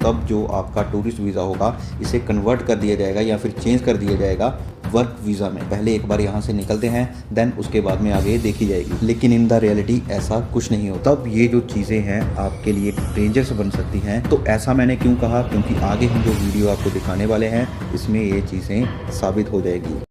तब जो आपका टूरिस्ट वीज़ा होगा इसे कन्वर्ट कर दिया जाएगा या फिर चेंज कर दिया जाएगा वर्क वीज़ा में। पहले एक बार यहाँ से निकलते हैं, देन उसके बाद में आगे देखी जाएगी। लेकिन इन द रियलिटी ऐसा कुछ नहीं होता। तब ये जो चीज़ें हैं आपके लिए डेंजरस बन सकती हैं। तो ऐसा मैंने क्यों कहा, क्योंकि आगे हम जो वीडियो आपको दिखाने वाले हैं इसमें ये चीज़ें साबित हो जाएगी।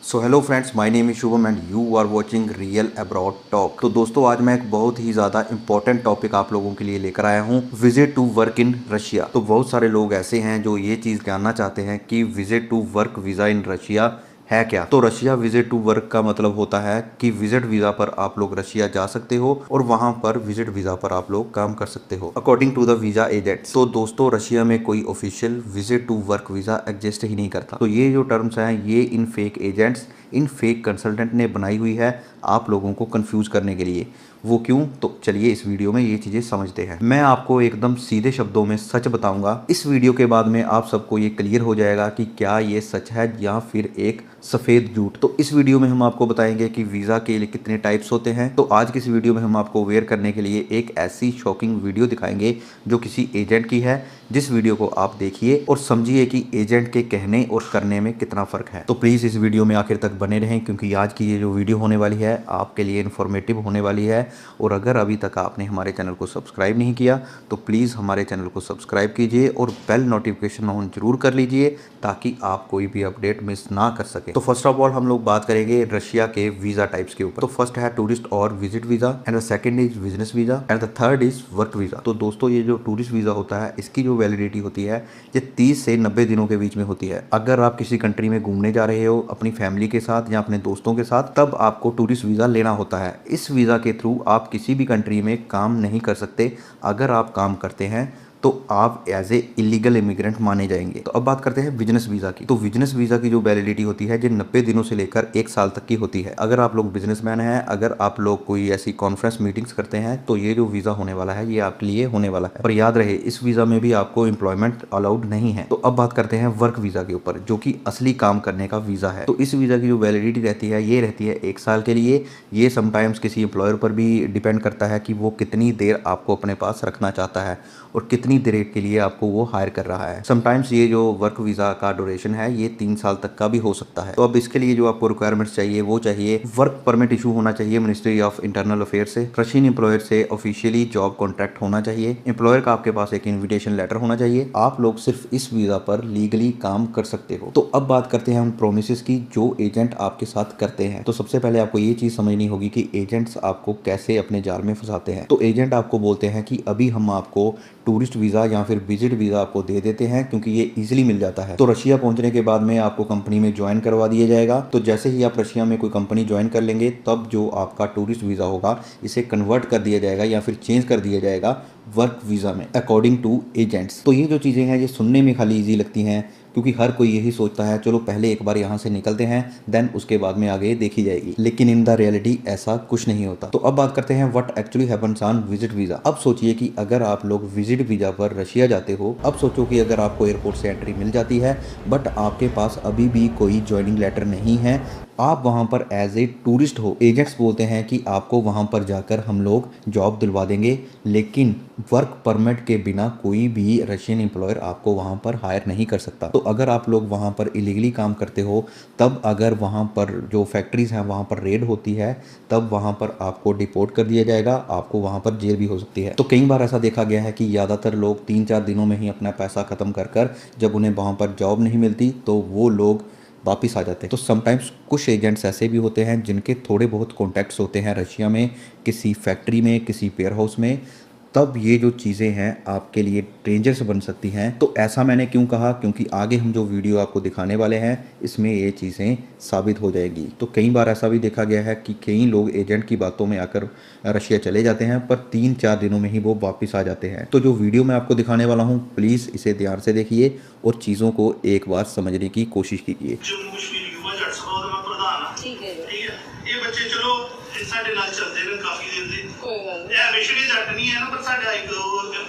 So hello friends, my name is Shubham and you are watching real abroad talk. तो दोस्तों आज मैं एक बहुत ही ज़्यादा इंपॉर्टेंट टॉपिक आप लोगों के लिए लेकर आया हूँ, visit to work in Russia. तो बहुत सारे लोग ऐसे हैं जो ये चीज़ जानना चाहते हैं कि visit to work visa in Russia है क्या। तो रशिया विजिट टू वर्क का मतलब होता है कि विजिट वीज़ा पर आप लोग रशिया जा सकते हो और वहां पर विजिट वीज़ा पर आप लोग काम कर सकते हो according to the visa agents. तो दोस्तों रशिया में कोई official visit to work visa exist ही नहीं करता। तो ये जो टर्म्स हैं ये इन फेक एजेंट्स, इन फेक कंसल्टेंट ने बनाई हुई है आप लोगों को कंफ्यूज करने के लिए। वो क्यों, तो चलिए इस वीडियो में ये चीज़ें समझते हैं। मैं आपको एकदम सीधे शब्दों में सच बताऊंगा। इस वीडियो के बाद में आप सबको ये क्लियर हो जाएगा कि क्या ये सच है या फिर एक सफ़ेद झूठ। तो इस वीडियो में हम आपको बताएंगे कि वीज़ा के लिए कितने टाइप्स होते हैं। तो आज की इस वीडियो में हम आपको अवेयर करने के लिए एक ऐसी शॉकिंग वीडियो दिखाएंगे जो किसी एजेंट की है, जिस वीडियो को आप देखिए और समझिए कि एजेंट के कहने और करने में कितना फ़र्क है। तो प्लीज़ इस वीडियो में आखिर तक बने रहें, क्योंकि आज की ये जो वीडियो होने वाली है आपके लिए इन्फॉर्मेटिव होने वाली है। और अगर अभी तक आपने हमारे चैनल को सब्सक्राइब नहीं किया तो प्लीज़ हमारे चैनल को सब्सक्राइब कीजिए और बेल नोटिफिकेशन ऑन जरूर कर लीजिए ताकि आप कोई भी अपडेट मिस ना कर सके। तो फर्स्ट ऑफ ऑल हम लोग बात करेंगे रशिया के वीज़ा टाइप्स के ऊपर। तो फर्स्ट है टूरिस्ट और visit visa, and the second is business visa, and the third is work visa. तो दोस्तों ये जो टूरिस्ट वीज़ा होता है इसकी जो वैलिडिटी होती है ये 30 से 90 दिनों के बीच में होती है। अगर आप किसी कंट्री में घूमने जा रहे हो अपनी फैमिली के साथ या अपने दोस्तों के साथ, तब आपको टूरिस्ट वीज़ा लेना होता है। इस वीज़ा के थ्रू आप किसी भी कंट्री में काम नहीं कर सकते। अगर आप काम करते हैं तो आप एज ए इलीगल इमिग्रेंट माने जाएंगे। तो अब बात करते हैं बिजनेस वीज़ा की। तो बिजनेस वीज़ा की जो वैलिडिटी होती है ये 90 दिनों से लेकर 1 साल तक की होती है। अगर आप लोग बिजनेसमैन हैं, अगर आप लोग कोई ऐसी कॉन्फ्रेंस मीटिंग्स करते हैं तो ये जो वीज़ा होने वाला है ये आपके लिए होने वाला है। पर याद रहे इस वीज़ा में भी आपको एम्प्लॉयमेंट अलाउड नहीं है। तो अब बात करते हैं वर्क वीज़ा के ऊपर, जो कि असली काम करने का वीज़ा है। तो इस वीज़ा की जो वैलिडिटी रहती है ये रहती है 1 साल के लिए। ये समटाइम्स किसी एम्प्लॉयर पर भी डिपेंड करता है कि वो कितनी देर आपको अपने पास रखना चाहता है और कितनी देर के लिए आपको वो हायर कर रहा है। समटाइम्स ये जो वर्क वीज़ा का ड्यूरेशन है ये 3 साल तक का भी हो सकता है। तो अब इसके लिए जो आपको रिक्वायरमेंट्स चाहिए वो चाहिए, वर्क परमिट इशू होना चाहिए मिनिस्ट्री ऑफ इंटरनल अफेयर से, रशियन एम्प्लॉयर से ऑफिशियली जॉब कॉन्ट्रैक्ट होना चाहिए, एम्प्लॉयर का आपके पास एक इन्विटेशन लेटर होना चाहिए। आप लोग सिर्फ इस वीज़ा पर लीगली काम कर सकते हो। तो अब बात करते हैं उन प्रोमिसेस की जो एजेंट आपके साथ करते हैं। तो सबसे पहले आपको ये चीज़ समझनी होगी कि एजेंट्स आपको कैसे अपने जाल में फंसाते हैं। तो एजेंट आपको बोलते हैं कि अभी हम आपको टूरिस्ट वीज़ा या फिर विजिट वीज़ा आपको दे देते हैं क्योंकि ये इजीली मिल जाता है। तो रशिया पहुंचने के बाद में आपको कंपनी में ज्वाइन करवा दिया जाएगा। तो जैसे ही आप रशिया में कोई कंपनी ज्वाइन कर लेंगे तब जो आपका टूरिस्ट वीज़ा होगा इसे कन्वर्ट कर दिया जाएगा या फिर चेंज कर दिया जाएगा वर्क वीज़ा में अकॉर्डिंग टू एजेंट्स। तो ये जो चीज़ें हैं ये सुनने में खाली ईजी लगती हैं क्योंकि हर कोई यही सोचता है चलो पहले एक बार यहाँ से निकलते हैं, देन उसके बाद में आगे देखी जाएगी। लेकिन इन द रियलिटी ऐसा कुछ नहीं होता। तो अब बात करते हैं what actually happens on visit visa. अब सोचिए कि अगर आप लोग विजिट वीज़ा पर रशिया जाते हो, अब सोचो कि अगर आपको एयरपोर्ट से एंट्री मिल जाती है बट आपके पास अभी भी कोई ज्वाइनिंग लेटर नहीं है, आप वहाँ पर एज ए टूरिस्ट हो, एजेंट्स बोलते हैं कि आपको वहाँ पर जाकर हम लोग जॉब दिलवा देंगे, लेकिन वर्क परमिट के बिना कोई भी रशियन एम्प्लॉयर आपको वहाँ पर हायर नहीं कर सकता। तो अगर आप लोग वहाँ पर इलीगली काम करते हो, तब अगर वहाँ पर जो फैक्ट्रीज़ हैं वहाँ पर रेड होती है, तब वहाँ पर आपको डिपोर्ट कर दिया जाएगा, आपको वहाँ पर जेल भी हो सकती है। तो कई बार ऐसा देखा गया है कि ज़्यादातर लोग 3-4 दिनों में ही अपना पैसा ख़त्म कर जब उन्हें वहाँ पर जॉब नहीं मिलती तो वो लोग वापिस आ जाते हैं। तो समटाइम्स कुछ एजेंट्स ऐसे भी होते हैं जिनके थोड़े बहुत कॉन्टैक्ट्स होते हैं रशिया में, किसी फैक्ट्री में, किसी वेयर हाउस में, तब ये जो चीज़ें हैं आपके लिए डेंजरस बन सकती हैं। तो ऐसा मैंने क्यों कहा, क्योंकि आगे हम जो वीडियो आपको दिखाने वाले हैं इसमें ये चीज़ें साबित हो जाएगी। तो कई बार ऐसा भी देखा गया है कि कई लोग एजेंट की बातों में आकर रशिया चले जाते हैं पर 3-4 दिनों में ही वो वापस आ जाते हैं। तो जो वीडियो मैं आपको दिखाने वाला हूँ प्लीज़ इसे ध्यान से देखिए और चीज़ों को एक बार समझने की कोशिश कीजिए। ये बच्चे चलो साडे नाल चलते रहे काफी देर दे ਇਹ ਵਿਸ਼ੇ ਜੱਟ ਨਹੀਂ ਹੈ ਨਾ ਪਰ ਸਾਡਾ ਇੱਕ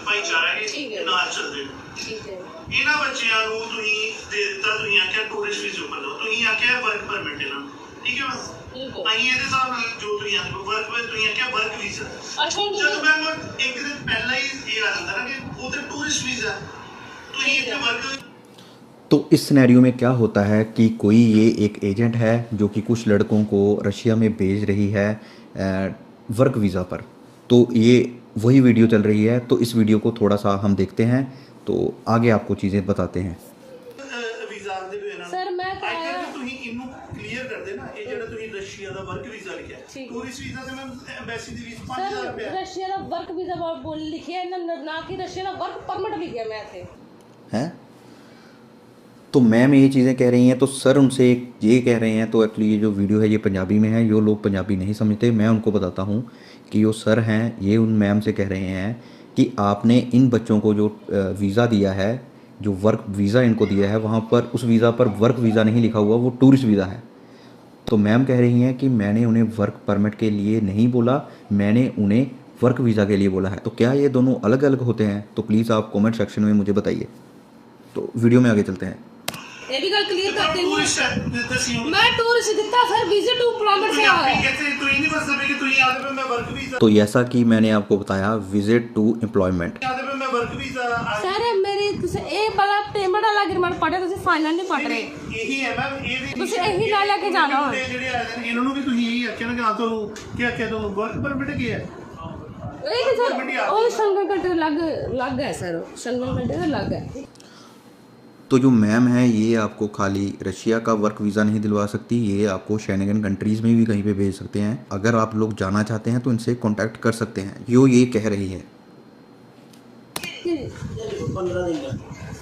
ਭਾਈਚਾਰਾ ਹੈ ਨਾਲ ਚੱਲਦੇ ਠੀਕ ਹੈ। ਇਹਨਾਂ ਬੱਚਿਆਂ ਨੂੰ ਤੁਸੀਂ ਦੇ ਦਿੱਤਾ, ਤੁਸੀਂ ਆਖਿਆ ਟੂਰਿਸਟ ਵੀਜ਼ਾ ਉੱਪਰ ਦੋ, ਤੁਸੀਂ ਆਖਿਆ ਵਰਕ ਪਰਮਿਟ ਇਹਨਾਂ, ਠੀਕ ਹੈ। ਅਸੀਂ ਇਹਦੇ ਹਿਸਾਬ ਨਾਲ ਜੋ ਤੁਸੀਂ ਆਂਦੇ ਵਰਕ ਵਿੱਚ ਤੁਸੀਂ ਆਖਿਆ ਵਰਕ ਵੀਜ਼ਾ। ਜਦੋਂ ਮੈਂ ਇੱਕ ਦਿਨ ਪਹਿਲਾਂ ਹੀ ਇਹ ਆ ਜਾਂਦਾ ਨਾ ਕਿ ਉਹ ਤੇ ਟੂਰਿਸਟ ਵੀਜ਼ਾ ਤੁਸੀਂ ਇੱਥੇ वर्क। तो इस सिनेरियो में क्या होता है कि कोई ये एक एजेंट है जो कि कुछ लड़कों को रशिया में भेज रही है वर्क वीज़ा पर। तो ये वही वीडियो चल रही है, तो इस वीडियो को थोड़ा सा हम देखते हैं तो आगे आपको चीज़ें बताते हैं। ਵੀਜ਼ਾ ਦੇ ਵੀ ਇਹਨਾਂ ਸਰ ਮੈਂ ਆਈ ਕਹਿੰਦੇ ਤੁਸੀਂ ਇਹਨੂੰ ਕਲੀਅਰ ਕਰ ਦੇ ਨਾ, ਇਹ ਜਿਹੜਾ ਤੁਸੀਂ ਰਸ਼ੀਆ ਦਾ ਵਰਕ ਵੀਜ਼ਾ ਲਿਖਿਆ ਟੂਰਿਸਟ ਵੀਜ਼ਾ ਤੇ ਮੈਂ ਐਮਬੈਸੀ ਦੀ ਫੀਸ 5000 ਰੁਪਏ रशिया का वर्क वीजा बोल लिखे है ना कि रशिया का वर्क परमिट लिखे मैं थे हैं तो मैम ये चीज़ें कह रही हैं, तो सर उनसे ये कह रहे हैं। तो एक्चुअली ये जो वीडियो है ये पंजाबी में है, जो लोग पंजाबी नहीं समझते मैं उनको बताता हूँ कि जो सर हैं ये उन मैम से कह रहे हैं कि आपने इन बच्चों को जो वीज़ा दिया है, जो वर्क वीज़ा इनको दिया है, वहाँ पर उस वीज़ा पर वर्क वीज़ा नहीं लिखा हुआ, वो टूरिस्ट वीज़ा है। तो मैम कह रही हैं कि मैंने उन्हें वर्क परमिट के लिए नहीं बोला, मैंने उन्हें वर्क वीज़ा के लिए बोला है। तो क्या ये दोनों अलग अलग होते हैं? तो प्लीज़ आप कमेंट सेक्शन में मुझे बताइए। तो वीडियो में आगे चलते हैं। ये भी गल क्लियर करते हैं ਟੂਰਿਸਟ ਹੈ ਦੱਸਿਓ मैं टूरिस्ट दिता सर वीजा टू एम्प्लॉयमेंट से आया है ਇੱਥੇ ਤੁਸੀਂ ਨਹੀਂ ਬਸ ਸਕਦੇ ਕਿ ਤੁਸੀਂ ਆਦੇ ਪਏ ਮੈਂ ਵਰਕ ਵੀਜ਼ਾ तो जैसा कि मैंने आपको बताया, विजिट टू एम्प्लॉयमेंट। ਆਦੇ ਪਏ ਮੈਂ ਵਰਕ ਵੀਜ਼ਾ सर मेरी तुसे ए बड़ा पेमेंट वाला एग्रीमेंट पढ़े तुसे फाइनल नहीं पढ़ रहे ਇਹੀ ਹੈ ਮੈਮ ਇਹ ਵੀ ਤੁਸੀਂ ਇਹੀ ਨਾਲ ਲੈ ਕੇ ਜਾਣਾ ਹੁਣ। ਜਿਹੜੇ ਆਏ ਨੇ ਇਹਨਾਂ ਨੂੰ ਵੀ ਤੁਸੀਂ ਇਹੀ ਆਖਿਆ ਨਾ ਕਿ ਆ ਤੁਹਾਨੂੰ ਕੀ ਆਖਿਆ ਤੁਹਾਨੂੰ ਵਰਕ ਪਰਮਿਟ ਕੀ ਹੈ ਇਹ ਕਿ ਸਰ ਉਹ ਸ਼ੰਗਰ ਘੰਟੇ ਲੱਗ ਹੈ ਸਰ ਸ਼ੰਗਰ घंटे का लग है। तो जो मैम है ये आपको खाली रशिया का वर्क वीज़ा नहीं दिलवा सकती, ये आपको शेंगन कंट्रीज़ में भी कहीं पे भेज सकते हैं। अगर आप लोग जाना चाहते हैं तो इनसे कांटेक्ट कर सकते हैं, जो ये कह रही है। 15 दिन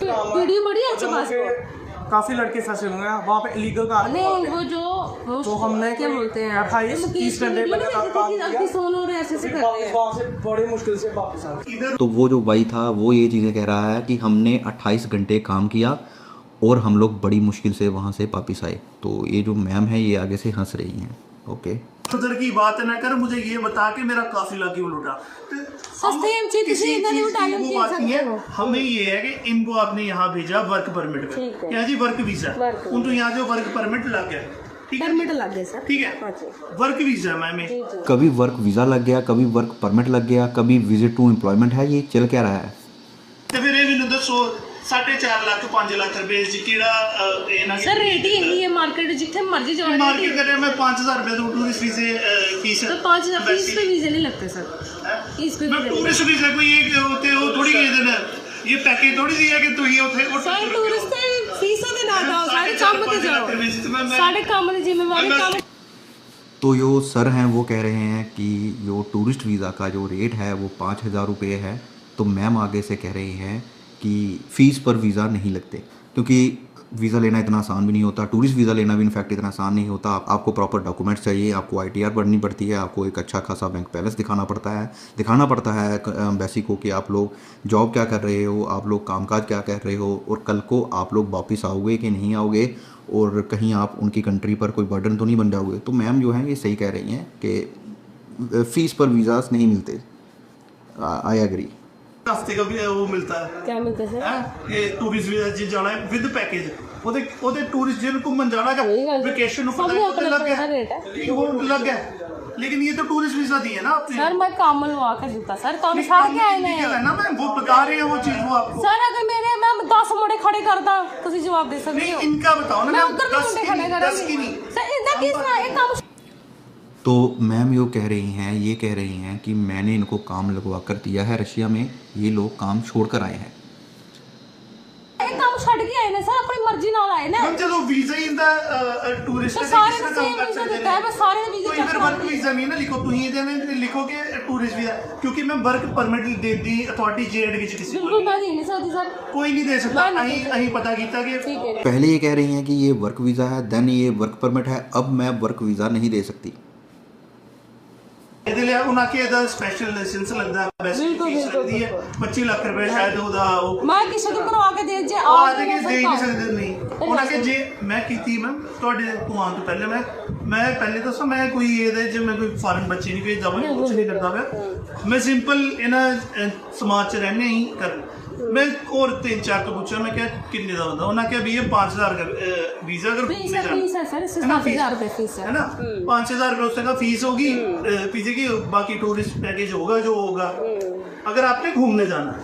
का वीडियो बड़ी अच्छी पासपोर्ट काफ़ी लड़के फंसे हुए हैं वहाँ पे इलीगल काम नहीं वो जो तो हमने क्या बोलते हैं 28-30 घंटे लगातार काम किया आपकी सोन और ऐसे से करते हैं वहाँ से बड़ी मुश्किल से वापस आ गए। तो वो जो भाई था वो ये चीज़ें कह रहा है कि हमने 28 घंटे काम किया और हम लोग बड़ी मुश्किल से वहाँ से वापस आए। तो ये जो मैम है ये आगे से हंस रही हैं। ओके, उधर की बात ना कर, मुझे ये बता के मेरा काफिला क्यों लूटा। सस्ते एमसी किसी इधर नहीं उठाने की सकते हो। हमें ये है कि इनको आपने यहाँ भेजा वर्क परमिट ठीक पे, है। यहाँ जी वर्क वीजा, वर्क उनको यहाँ जो वर्क परमिट लग गया, ठीक है, परमिट लग गया सर। ठीक है, वर्क वीजा मैम कभी वर्क वीज़ा लग गया, कभी वर्क परमिट लग गया, कभी विजिट टू एम्प्लॉयमेंट है, ये चल क्या रहा है? तो फिर ये मैंने दसो 4.5 लाख 5 लाख रुपए किड़ा सर रेट ही यही है मार्केट जितने मर्जी जाओ मार्केट करे मैं 5000 रुपए तो टूरिस्ट वीजे फीस तो 5000 फीस पे वीजे नहीं लगते सर इस पे मैं टूरिस्ट वीजा कोई एक होते वो थोड़ी ये देना ये पैकेज थोड़ी सी है कि तू ये उठे सर टूरिस्ट ते फीस दे ना जाओ सारे काम पे जाओ सारे काम की जिम्मेवारी काम। तो जो सर हैं वो कह रहे हैं कि जो टूरिस्ट वीज़ा का जो रेट है वो 5000 रुपये है। तो मैम आगे से कह रही हैं कि फ़ीस पर वीज़ा नहीं लगते, क्योंकि वीज़ा लेना इतना आसान भी नहीं होता, टूरिस्ट वीज़ा लेना भी इनफैक्ट इतना आसान नहीं होता। आपको प्रॉपर डॉक्यूमेंट्स चाहिए, आपको ITR भरनी पड़ती है, आपको एक अच्छा खासा बैंक बैलेंस दिखाना पड़ता है एम्बेसी को कि आप लोग जॉब क्या कर रहे हो, आप लोग कामकाज क्या कर रहे हो, और कल को आप लोग वापस आओगे कि नहीं आओगे, और कहीं आप उनकी कंट्री पर कोई बर्डन तो नहीं बन जाओगे। तो मैम जो है ये सही कह रही हैं कि फ़ीस पर वीज़ास नहीं मिलते। I agree. हफ्ते का भी वो मिलता है, क्या मिलता है सर? ये टूरिस्ट वीजा जी जाना है विद पैकेज ਉਹਦੇ ਟੂਰਿस्ट जिन घूमन जाना है वेकेशन सब अपना लग अपना रेट है गया वो लग गया, लेकिन ये तो टूरिस्ट वीजा दी है ना आपने सर मैं काम लवा कर देता सर तो अभी साथ के आए है हैं ना मैं वो बता रहे हैं वो चीज वो आपको सर अगर मेरे मैं 10 मुंडे खड़े करदा ਤੁਸੀਂ ਜਵਾਬ ਦੇ ਸਕਦੇ नहीं ਹੋ इनका बताओ ना मैं मैं उधर भी मुंडे खड़े 10 की नहीं करूंगी सर इतना किस ना एक काम तो मैम ये कह रही हैं कि मैंने इनको काम लगवा कर दिया है रशिया में, ये लोग काम छोड़ कर आए हैं। एक काम ਛੱਡ ਕੇ ਆਏ ਨੇ ਸਰ ਆਪਣੀ ਮਰਜ਼ੀ ਨਾਲ ਆਏ ਨੇ हम चलो वीजा ही इंदा टूरिस्ट तो सारे ने सेम वीजा देता है बस सारे ने तो वीजा इधर वर्क वीजा नहीं ना लिखो तुम ये लिखो के टूरिस्ट वीजा, क्योंकि मैं work permit they the authority Z की किसी को बिल्कुल मैं दे नहीं सकती सर कोई नहीं दे सकता। अहीं पता कीता कि ठीक है पहले ये कह रही हैं कि ये वर्क वीज़ा है, देन ये वर्क परमिट है, अब मैं वर्क वीज़ा नहीं दे सकती। ਇਹਦੇ ਲਈ ਉਹਨਾਂ ਕੇ ਇਹਦਾ ਸਪੈਸ਼ਲ ਲਾਇਸੈਂਸ ਲੱਗਦਾ ਹੈ, ਵੈਸੇ ਫੀਸ ਲੱਗਦੀ ਹੈ 25 ਲੱਖ ਰੁਪਏ ਸ਼ਾਇਦ ਉਹਦਾ ਉਹ ਮੈਂ ਕਿਸੇ ਨੂੰ ਕਰਵਾ ਕੇ ਦੇ ਜੇ ਆ ਦੇ ਕੇ ਦੇ ਨਹੀਂ ਸਕਦੇ ਨਹੀਂ ਉਹਨਾਂ ਕੇ ਜੇ ਮੈਂ ਕੀਤੀ ਮੈਂ ਤੁਹਾਡੇ ਤੋਂ ਆਉਣ ਤੋਂ ਪਹਿਲੇ ਮੈਂ ਪਹਿਲੇ ਦੱਸਾਂ ਮੈਂ ਕੋਈ ਇਹਦੇ ਜੇ ਮੈਂ ਕੋਈ ਫਾਰਨ ਬੱਚੇ ਨਹੀਂ ਭੇਜਦਾ ਮੈਂ ਕੁਝ ਨਹੀਂ ਕਰਦਾ ਮੈਂ ਸਿੰਪਲ ਇਹਨਾਂ ਸਮਾਜ ਚ ਰਹਿੰਦੇ ਹੀ ਕਰ मैं और 3-4 को पूछा, मैं क्या कितने का बंदा, उन्होंने क्या भैया 5000 का वीजा अगर फीस घूमने है, जाना फीस है सर, इससे है ना, 7000 रुपए फीस है ना, 5000 रुपये उसका फीस होगी पीछे की, बाकी टूरिस्ट पैकेज होगा जो होगा। अगर आपने घूमने जाना है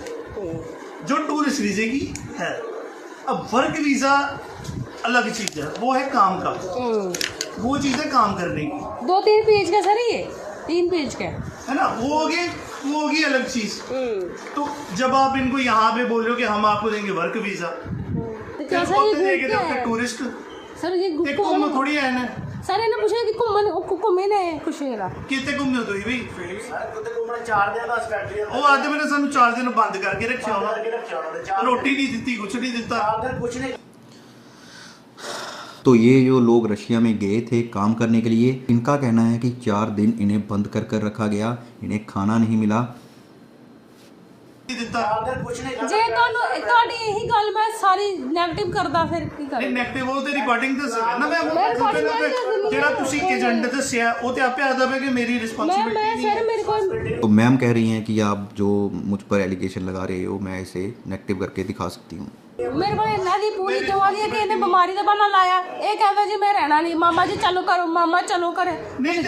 जो टूरिस्ट वीजे की है। अब वर्क वीजा अलग चीज है, वो है काम का, वो चीज है काम करने की। 2-3 पेज का सर, ये 3 पेज का है ना, वो होगी अलग चीज। तो जब आप इनको यहाँ पे बोल रहे हो कि हम आपको देंगे वर्क वीजा, तो क्या सर ये क्या है? टूरिस्ट सर ये देखो हम थोड़ी है ना, सर इन्हें पूछे कि घूमे ने कुछ हेरा कितने घूमने हो तुम भी 4 दिन ਦਾ ਸਪੈਕਟਰੀ ਉਹ ਅੱਜ ਮੈਨੇ ਸਾਨੂੰ 4 ਦਿਨ ਬੰਦ ਕਰਕੇ ਰੱਖਿਆ ਹੋਣਾ, ਰੋਟੀ ਨਹੀਂ ਦਿੱਤੀ, ਕੁਛ नहीं ਦਿੱਤਾ। 4 दिन कुछ नहीं। तो ये जो लोग रशिया में गए थे काम करने के लिए, इनका कहना है कि 4 दिन इन्हें बंद कर कर रखा गया, इन्हें खाना नहीं मिला। ਦਿੱਤਾ 4 दिन कुछ नहीं। ਜੇ ਤੁਹਾਨੂੰ ਤੁਹਾਡੀ ਇਹੀ ਗੱਲ ਮੈਂ ਸਾਰੀ 네ਗੇਟਿਵ ਕਰਦਾ ਫਿਰ ਕੀ ਕਰਾਂ? ਨਹੀਂ ਨੈਗੇਟਿਵ ਉਹ ਤੇ ਰਿਕਾਰਡਿੰਗ ਦੱਸ ਰਿਹਾ ਨਾ ਮੈਂ recording ਕਰ ਰਹੀ ਜਿਹੜਾ ਤੁਸੀਂ ਏਜੰਟ ਦੱਸਿਆ ਉਹ ਤੇ ਆਪੇ ਆਦਾ ਪਿਆ ਕਿ ਮੇਰੀ मैं ਰਿਸਪੌਂਸਿबिलिटी सर मेरे को तो मैम कह रही हैं कि आप जो मुझ पर एलिगेशन लगा रहे हो मैं इसे नेगेटिव करके दिखा सकती हूँ। ਮੇਰੇ ਕੋਲ ਇਹਨਾਂ ਦੀ ਪੂਰੀ ਦਵਾਈ ਹੈ ਕਿ ਇਹਨੇ ਬਿਮਾਰੀ ਦਾ ਬਹਾਨਾ ਲਾਇਆ। ਇਹ ਕਹਿੰਦਾ ਜੀ ਮੈਂ ਰਹਿਣਾ ਨਹੀਂ, ਮਾਮਾ ਜੀ ਚਲੋ करो, मामा चलो करे। नहीं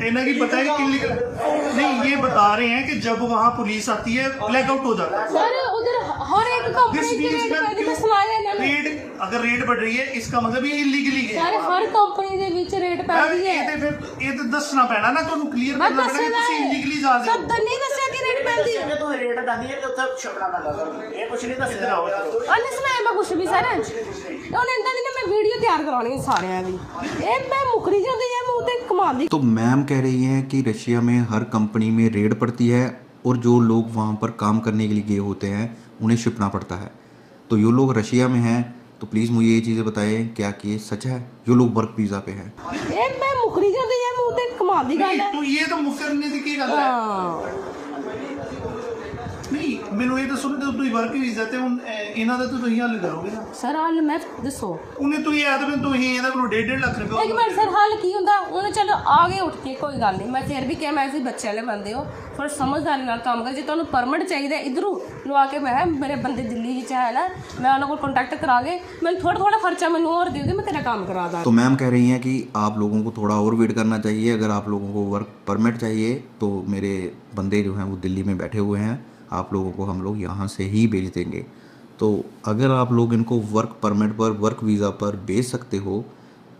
इन्हें की पता है कि नहीं, ये बता रहे हैं कि जब वहाँ पुलिस आती है ब्लैकआउट हो जाता है। सर उधर हर एक कंपनी की रेट पे सुनाया ਇਹਨਾਂ ਨੇ। रेट अगर रेट बढ़ रही है इसका मतलब ये इलीगली है। ਸਰ ਹਰ ਕੰਪਨੀ ਦੇ ਵਿੱਚ ਰੇਟ ਪੈ ਰਹੀ ਹੈ। ਇਹ ਤਾਂ ਦੱਸਣਾ ਪੈਣਾ ਨਾ ਤੁਹਾਨੂੰ, ਕਲੀਅਰ ਮੈਂ ਕਰਨਾ ਪੈਣਾ ਕਿ ਤੁਸੀਂ ਇਲੀਗਲੀ ਜਾ ਰਹੇ ਸਰ ਨਹੀਂ ਦੱਸਿਆ ਕਿ ਰੇਟ ਪੈਂਦੀ ਹੈ। ये तो रेट दादी है कि उत्थे छपड़ा ना लगा, ये कुछ नहीं दस रहा हो। ਉਹਨੇ ਸੁਣਾਇਆ ਮੈਂ ਕੁਛ ਵੀ ਸਰ। ਉਹਨੇ ਇੰਦਾ ਨਹੀਂ ਮੈਂ ਵੀਡੀਓ ਤਿਆਰ ਕਰਾਉਣੀ ਸਾਰਿਆਂ ਦੀ। ਇਹ ਮੈਂ ਮੁਕਰੀ ਜਾਂਦੀ ਹੈ ਮੂੰਹ ਤੇ ਕਮਾਲ ਦੀ। तो मैम कह रही हैं कि रशिया में हर कंपनी में रेड पड़ती है और जो लोग वहाँ पर काम करने के लिए गए होते हैं उन्हें छिपना पड़ता है। तो जो लोग रशिया में हैं तो प्लीज़ मुझे ये चीज़ें बताएं क्या कि ये सच है, जो लोग वर्क वीज़ा पे हैं। ਇਹ ਮੈਂ ਮੁਕਰੀ ਜਾਂਦੀ ਹੈ ਮੂੰਹ ਤੇ ਕਮਾਲ ਦੀ ਗੱਲ ਹੈ। तो ये तो मुकरने की की गल है। ਹਾਂ ਨਹੀਂ ਮੈਨੂੰ ਇਹ ਦੱਸੋ ਕਿ ਤੁਸੀਂ ਵਰਕ ਵੀਜ਼ਾ ਤੇ ਹੁਣ ਇਹਨਾਂ ਦਾ ਤੁਸੀਂ ਹੱਲ ਕਰੋਗੇ ਨਾ। ਸਰ ਹਾਲ ਮੈਂ ਦੱਸੋ ਉਹਨੇ ਤੁਸੀਂ ਐ ਤਾਂ ਤੁਸੀਂ ਇਹਦਾ ਕੋਲ 1.5 ਲੱਖ ਰੁਪਏ ਇੱਕ ਮਿੰਟ ਸਰ ਹਾਲ ਕੀ ਹੁੰਦਾ? ਉਹਨੇ ਚਲੋ ਆ ਗਏ ਉੱਠ ਕੇ, ਕੋਈ ਗੱਲ ਨਹੀਂ। ਮੈਂ ਫਿਰ ਵੀ ਕਿਹਾ ਮੈਂ ਅਸੀਂ ਬੱਚੇ ਵਾਲੇ ਬੰਦੇ ਹੋ, ਥੋੜਾ ਸਮਝਦਾਰੀ ਨਾਲ ਕੰਮ ਕਰ। ਜੇ ਤੁਹਾਨੂੰ ਪਰਮਿਟ ਚਾਹੀਦਾ ਇਧਰੋਂ ਲਵਾ ਕੇ, ਮੈਂ ਮੇਰੇ ਬੰਦੇ ਦਿੱਲੀ ਵਿੱਚ ਹੈ ਨਾ, ਮੈਂ ਉਹਨਾਂ ਕੋਲ ਕੰਟੈਕਟ ਕਰਾ ਕੇ ਮੈਨੂੰ ਥੋੜਾ ਖਰਚਾ ਮੈਨੂੰ और दे दे, मैं तेरा काम करा दा। तो मैम कह रही हैं कि आप लोगों को थोड़ा और वेट करना चाहिए। अगर आप लोगों को वर्क परमिट चाहिए तो मेरे बंदे जो हैं वो दिल्ली में बैठे हुए हैं, आप लोगों को हम लोग यहाँ से ही भेज देंगे। तो अगर आप लोग इनको वर्क परमिट पर, वर्क वीज़ा पर भेज सकते हो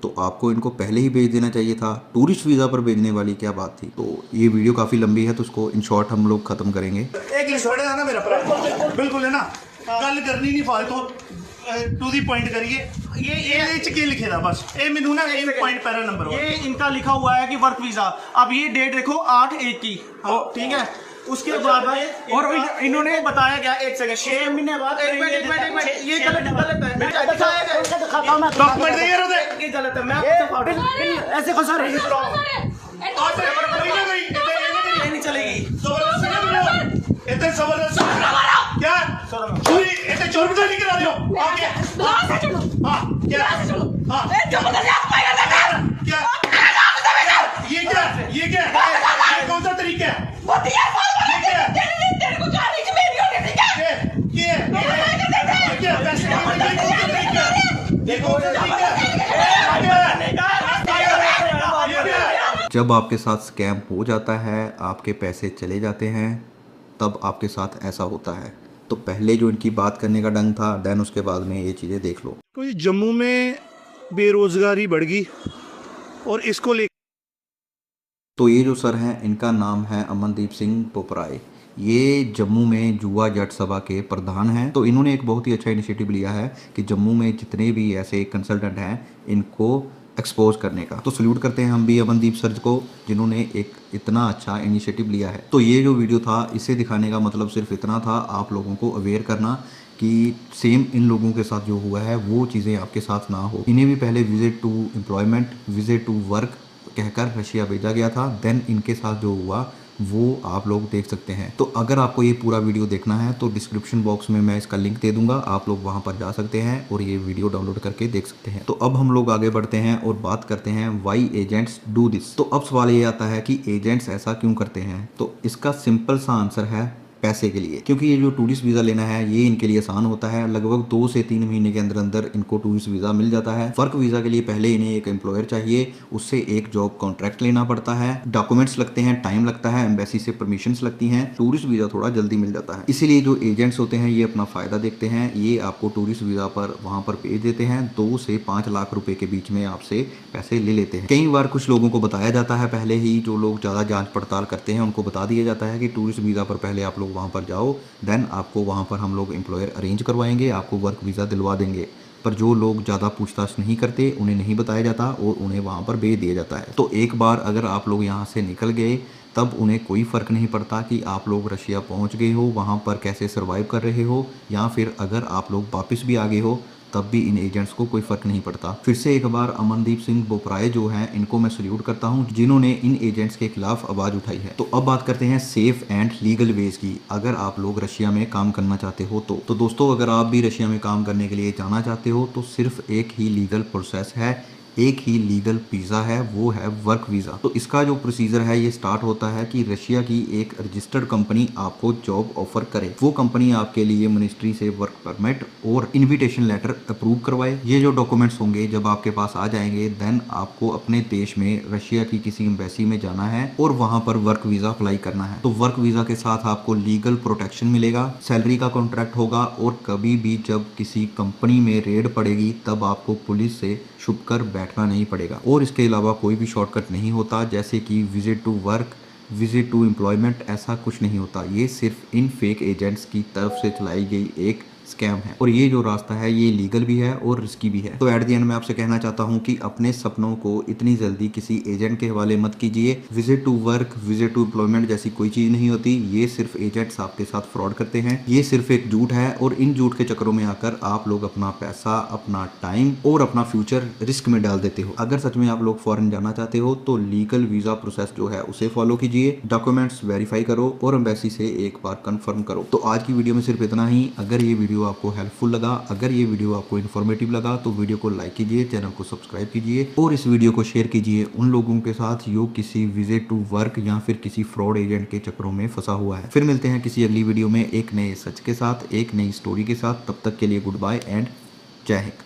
तो आपको इनको पहले ही भेज देना चाहिए था। टूरिस्ट वीज़ा पर भेजने वाली क्या बात थी? तो ये वीडियो काफ़ी लंबी है तो उसको इन शॉर्ट हम लोग ख़त्म करेंगे। एक इंस्टॉल है ना मेरा भरा, बिल्कुल है ना, गल करनी नहीं फालतू, टू दी पॉइंट करिए। ये की लिखे था बस, ये मेनू ना एक पॉइंट पैरा नंबर ये इनका लिखा हुआ है कि वर्क वीजा। अब ये डेट देखो 8/1 की, ठीक है। उसके बाद और इन्होंने बताया क्या, 1 सेकंड, 6 महीने बाद ये गलत डॉक्यूमेंट दे यार, ये गलत है। मैं ऐसे को सर नहीं चलेगी। इतने जबरदस्त क्या चोरी, इतने चोर बता नहीं करा रहे हो आप क्या? हाँ क्या? हाँ क्या? ये क्या? ये क्या? ये कौन सा तरीका है? ये क्या? जब आपके साथ स्कैम हो जाता है, आपके पैसे चले जाते हैं, तब आपके साथ ऐसा होता है। तो पहले जो इनकी बात करने का ढंग था, देन उसके बाद में ये चीज़ें देख लो। कोई जम्मू में बेरोजगारी बढ़ गई और इसको ले तो ये जो सर हैं इनका नाम है अमनदीप सिंह पोपराय। ये जम्मू में जुआ जट सभा के प्रधान हैं। तो इन्होंने एक बहुत ही अच्छा इनिशिएटिव लिया है कि जम्मू में जितने भी ऐसे कंसल्टेंट हैं इनको एक्सपोज करने का। तो सल्यूट करते हैं हम भी अमनदीप सर को, जिन्होंने एक इतना अच्छा इनिशिएटिव लिया है। तो ये जो वीडियो था इसे दिखाने का मतलब सिर्फ इतना था, आप लोगों को अवेयर करना कि सेम इन लोगों के साथ जो हुआ है वो चीज़ें आपके साथ ना हो। इन्हें भी पहले visit to employment, visit to work कहकर रशिया भेजा गया था, देन इनके साथ जो हुआ वो आप लोग देख सकते हैं। तो अगर आपको ये पूरा वीडियो देखना है तो डिस्क्रिप्शन बॉक्स में मैं इसका लिंक दे दूंगा, आप लोग वहां पर जा सकते हैं और ये वीडियो डाउनलोड करके देख सकते हैं। तो अब हम लोग आगे बढ़ते हैं और बात करते हैं वाई एजेंट्स डू दिस। तो अब सवाल ये आता है कि एजेंट्स ऐसा क्यों करते हैं? तो इसका सिंपल सा आंसर है पैसे के लिए, क्योंकि ये जो टूरिस्ट वीज़ा लेना है ये इनके लिए आसान होता है। लगभग 2 से 3 महीने के अंदर अंदर इनको टूरिस्ट वीज़ा मिल जाता है। वर्क वीज़ा के लिए पहले इन्हें एक एम्प्लॉयर चाहिए, उससे एक जॉब कॉन्ट्रैक्ट लेना पड़ता है, डॉक्यूमेंट्स लगते हैं, टाइम लगता है, एम्बेसी से परमिशंस लगती हैं। टूरिस्ट वीज़ा थोड़ा जल्दी मिल जाता है। इसीलिए जो एजेंट्स होते हैं ये अपना फ़ायदा देखते हैं, ये आपको टूरिस्ट वीज़ा पर वहाँ पर भेज देते हैं। 2 से 5 लाख रुपए के बीच में आपसे पैसे ले लेते हैं। कई बार कुछ लोगों को बताया जाता है पहले ही, जो लोग ज़्यादा जाँच पड़ताल करते हैं उनको बता दिया जाता है कि टूरिस्ट वीज़ा पर पहले आप लोग वहाँ पर जाओ, देन आपको वहाँ पर हम लोग एम्प्लॉयर अरेंज करवाएंगे, आपको वर्क वीज़ा दिलवा देंगे। पर जो लोग ज़्यादा पूछताछ नहीं करते उन्हें नहीं बताया जाता और उन्हें वहाँ पर भेज दिया जाता है। तो एक बार अगर आप लोग यहाँ से निकल गए तब उन्हें कोई फ़र्क नहीं पड़ता कि आप लोग रशिया पहुँच गए हो, वहाँ पर कैसे सर्वाइव कर रहे हो, या फिर अगर आप लोग वापस भी आ गए हो तब भी इन एजेंट्स को कोई फ़र्क नहीं पड़ता। फिर से एक बार अमनदीप सिंह बोपराय जो हैं इनको मैं सल्यूट करता हूं, जिन्होंने इन एजेंट्स के खिलाफ आवाज़ उठाई है। तो अब बात करते हैं सेफ एंड लीगल वेज की, अगर आप लोग रशिया में काम करना चाहते हो तो दोस्तों अगर आप भी रशिया में काम करने के लिए जाना चाहते हो तो सिर्फ एक ही लीगल प्रोसेस है, एक ही लीगल वीज़ा है, वो है वर्क वीज़ा। तो इसका जो प्रोसीजर है ये स्टार्ट होता है कि रशिया की एक रजिस्टर्ड कंपनी आपको जॉब ऑफर करे। वो कंपनी आपके लिए मिनिस्ट्री से वर्क परमिट और इनविटेशन लेटर अप्रूव करवाए। ये जो डॉक्यूमेंट्स होंगे जब आपके पास आ जाएंगे, देन आपको अपने देश में रशिया की किसी एम्बेसी में जाना है और वहाँ पर वर्क वीज़ा अप्लाई करना है। तो वर्क वीज़ा के साथ आपको लीगल प्रोटेक्शन मिलेगा, सैलरी का कॉन्ट्रैक्ट होगा, और कभी भी जब किसी कंपनी में रेड पड़ेगी तब आपको पुलिस से छुपकर बैठना नहीं पड़ेगा। और इसके अलावा कोई भी शॉर्टकट नहीं होता, जैसे कि visit to work, visit to employment, ऐसा कुछ नहीं होता। ये सिर्फ इन फेक एजेंट्स की तरफ से चलाई गई एक स्कैम है, और ये जो रास्ता है ये लीगल भी है और रिस्की भी है। तो एट द एंड मैं आपसे कहना चाहता हूँ कि अपने सपनों को इतनी जल्दी किसी एजेंट के हवाले मत कीजिए। Visit to work, visit to employment जैसी कोई चीज़ नहीं होती, ये सिर्फ एजेंट्स आपके साथ फ्रॉड करते हैं। ये सिर्फ एक झूठ है, और इन झूठ के चक्करों में आकर आप लोग अपना पैसा, अपना टाइम और अपना फ्यूचर रिस्क में डाल देते हो। अगर सच में आप लोग फॉरेन जाना चाहते हो तो लीगल वीज़ा प्रोसेस जो है उसे फॉलो कीजिए, डॉक्यूमेंट्स वेरीफाई करो और एम्बेसी से एक बार कंफर्म करो। तो आज की वीडियो में सिर्फ इतना ही। अगर ये वीडियो आपको हेल्पफुल लगा, अगर ये वीडियो आपको इन्फॉर्मेटिव लगा तो वीडियो को लाइक कीजिए, चैनल को सब्सक्राइब कीजिए और इस वीडियो को शेयर कीजिए उन लोगों के साथ जो किसी विजिट टू वर्क या फिर किसी फ्रॉड एजेंट के चक्करों में फंसा हुआ है। फिर मिलते हैं किसी अगली वीडियो में एक नए सच के साथ, एक नई स्टोरी के साथ। तब तक के लिए गुड बाय एंड जय हिंद।